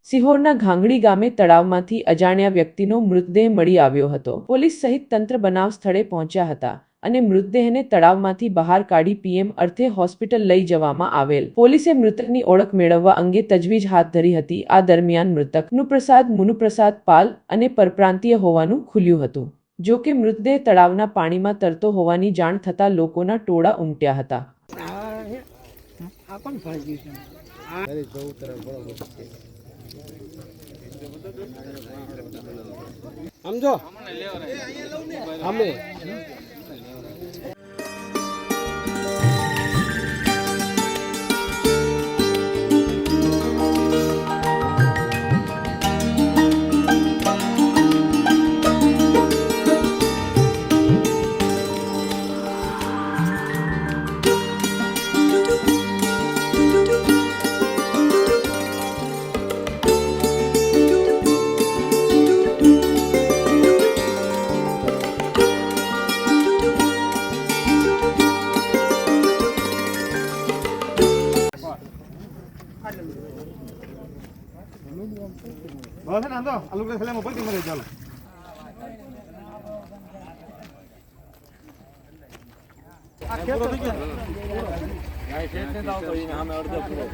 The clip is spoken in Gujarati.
સિહોરના ઘાંગડી ગામે તળાવમાંથી અજાણ્યા વ્યક્તિનો મૃતદેહ મળી આવ્યો હતો। પોલીસ સહિત તંત્ર બનાવ સ્થળે પહોંચ્યા હતા અને મૃતદેહને તળાવમાંથી બહાર કાઢી પીએમ અર્થે હોસ્પિટલ લઈ જવામાં આવેલ। પોલીસે મૃતકની ઓળખ મેળવવા અંગે તજવીજ હાથ ધરી હતી। આ દરમિયાન મૃતક મુનુપ્રસાદ પાલ અને પરપ્રાંતીય હોવાનું ખુલ્યું હતું। જો કે મૃતદેહ તળાવના પાણીમાં તરતો હોવાની જાણ થતાં લોકોના ટોળા ઉમટ્યા હતા। સમજો અમે બસ ને આંધો આલુ કે ખાલી મોબાઈલ થી મરે ચાલો આ ખેતર થઈ ગયો આ ખેત ને દાવ તો એને સામે અડધો પૂરો